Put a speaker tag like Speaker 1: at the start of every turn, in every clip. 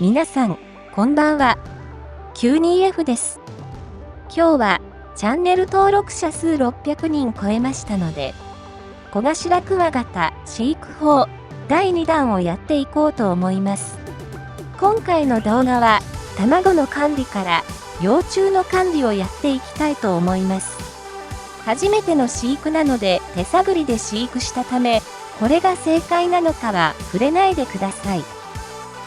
Speaker 1: 皆さん、こんばんは。92F です。今日は、チャンネル登録者数600人超えましたので、コガシラクワガタ飼育法第2弾をやっていこうと思います。今回の動画は、卵の管理から幼虫の管理をやっていきたいと思います。初めての飼育なので手探りで飼育したため、これが正解なのかは触れないでください。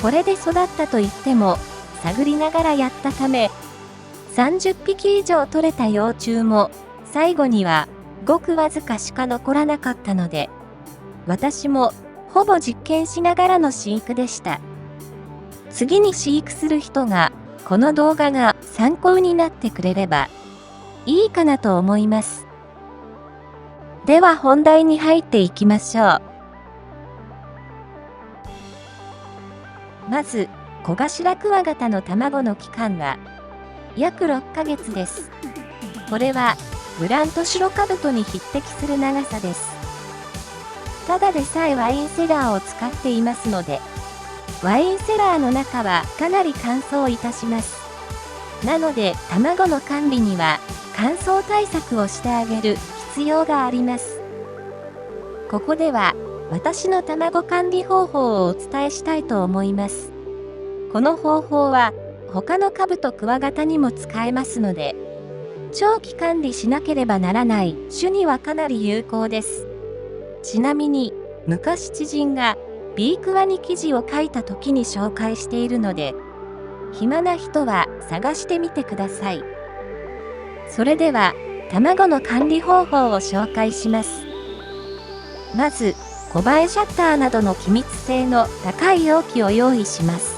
Speaker 1: これで育ったと言っても、探りながらやったため、30匹以上取れた幼虫も、最後にはごくわずかしか残らなかったので、私もほぼ実験しながらの飼育でした。次に飼育する人が、この動画が参考になってくれればいいかなと思います。では本題に入っていきましょう。まず、コガシラクワガタの卵の期間は約6ヶ月です。これはブラントシロカブトに匹敵する長さです。ただでさえワインセラーを使っていますので、ワインセラーの中はかなり乾燥いたします。なので卵の管理には乾燥対策をしてあげる必要があります。ここでは私の卵管理方法をお伝えしたいと思います。この方法は他のカブトクワガタにも使えますので、長期管理しなければならない種にはかなり有効です。ちなみに昔知人がビークワに記事を書いた時に紹介しているので、暇な人は探してみてください。それでは卵の管理方法を紹介します。まず、コバエシャッターなどの気密性の高い容器を用意します。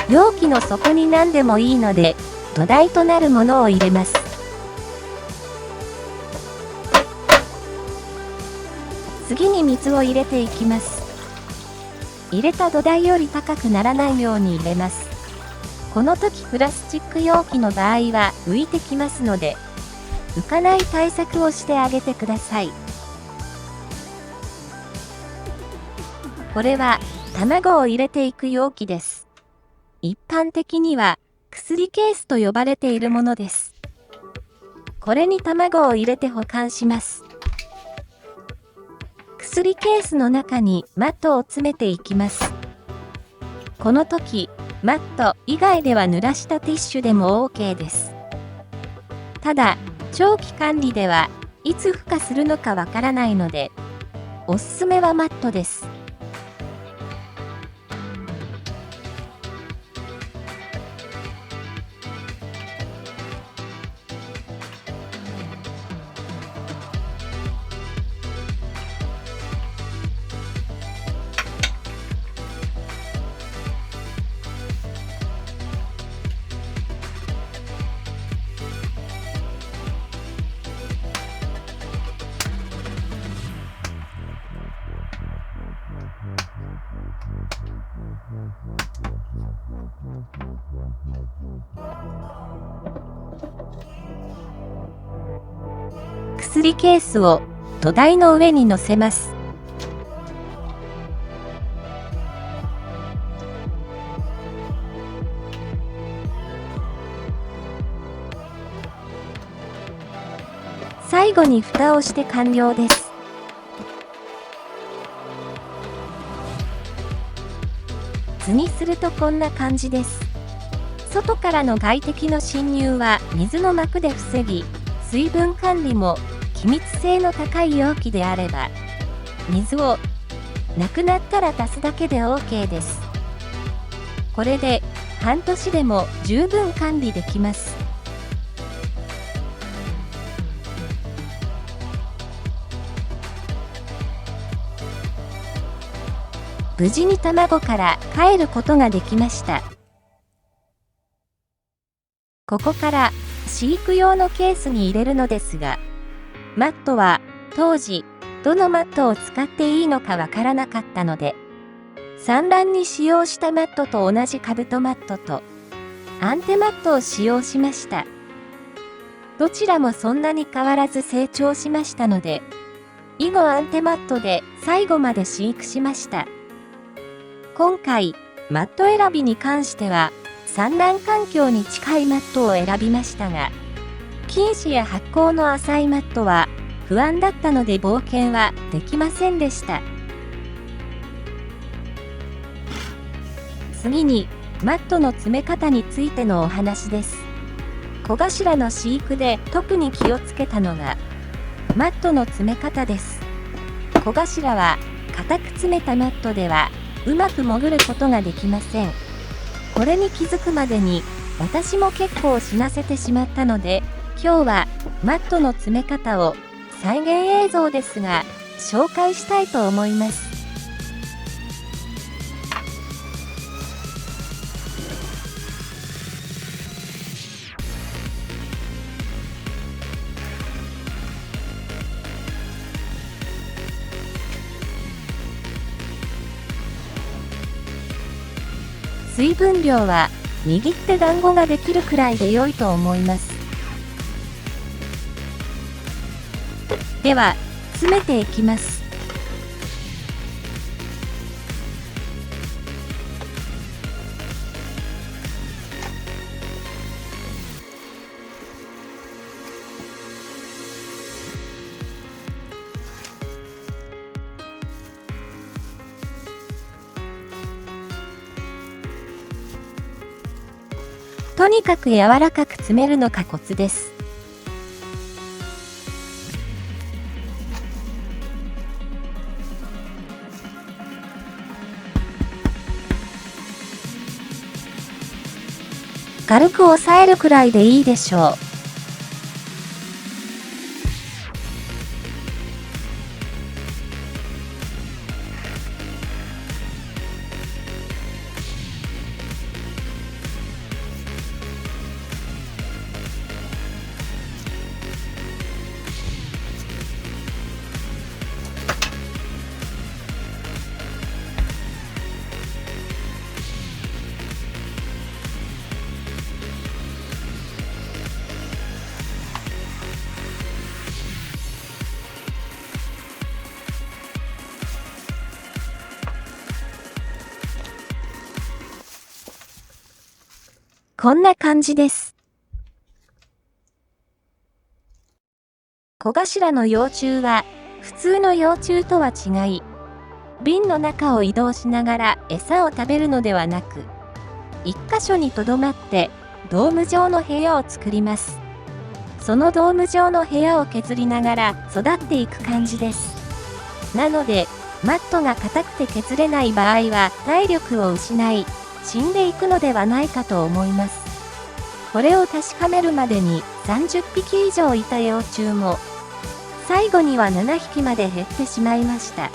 Speaker 1: 容器の底に何でもいいので、土台となるものを入れます。次に水を入れていきます。入れた土台より高くならないように入れます。この時プラスチック容器の場合は浮いてきますので、浮かない対策をしてあげてください。これは卵を入れていく容器です。一般的には薬ケースと呼ばれているものです。これに卵を入れて保管します。薬ケースの中にマットを詰めていきます。この時、マット以外では濡らしたティッシュでも OK です。ただ、長期管理ではいつ孵化するのかわからないので、おすすめはマットです。薬ケースを土台の上に乗せます。最後に蓋をして完了です。図にするとこんな感じです。外からの外敵の侵入は水の膜で防ぎ、水分管理も気密性の高い容器であれば、水をなくなったら足すだけで OK です。これで半年でも十分管理できます。無事に卵から帰ることができました。ここから飼育用のケースに入れるのですが、マットは当時どのマットを使っていいのかわからなかったので、産卵に使用したマットと同じカブトマットとアンテマットを使用しました。どちらもそんなに変わらず成長しましたので、以後アンテマットで最後まで飼育しました。今回、マット選びに関しては、産卵環境に近いマットを選びましたが、菌糸や発酵の浅いマットは不安だったので冒険はできませんでした。次に、マットの詰め方についてのお話です。小頭の飼育で特に気をつけたのが、マットの詰め方です。小頭は、固く詰めたマットでは、うまく潜ることができません。これに気づくまでに、私も結構死なせてしまったので、今日は、マットの詰め方を、再現映像ですが、紹介したいと思います。水分量は握って団子ができるくらいで良いと思います。では、詰めていきます。とにかく柔らかく詰めるのがコツです。軽く押さえるくらいでいいでしょう。こんな感じです。小頭の幼虫は、普通の幼虫とは違い、瓶の中を移動しながら餌を食べるのではなく、一箇所にとどまって、ドーム状の部屋を作ります。そのドーム状の部屋を削りながら育っていく感じです。なので、マットが硬くて削れない場合は体力を失い、死んでいくのではないかと思います。これを確かめるまでに30匹以上いた幼虫も、最後には7匹まで減ってしまいました。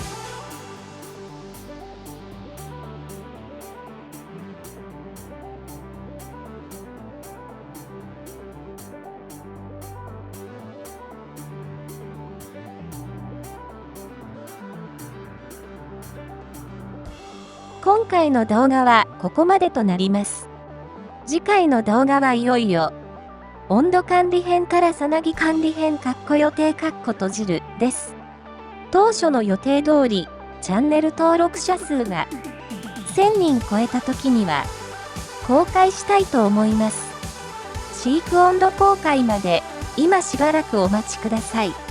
Speaker 1: 今回の動画はここまでとなります。次回の動画はいよいよ、温度管理編からさなぎ管理編予定閉じるです。当初の予定通り、チャンネル登録者数が1000人超えた時には、公開したいと思います。飼育温度公開まで、今しばらくお待ちください。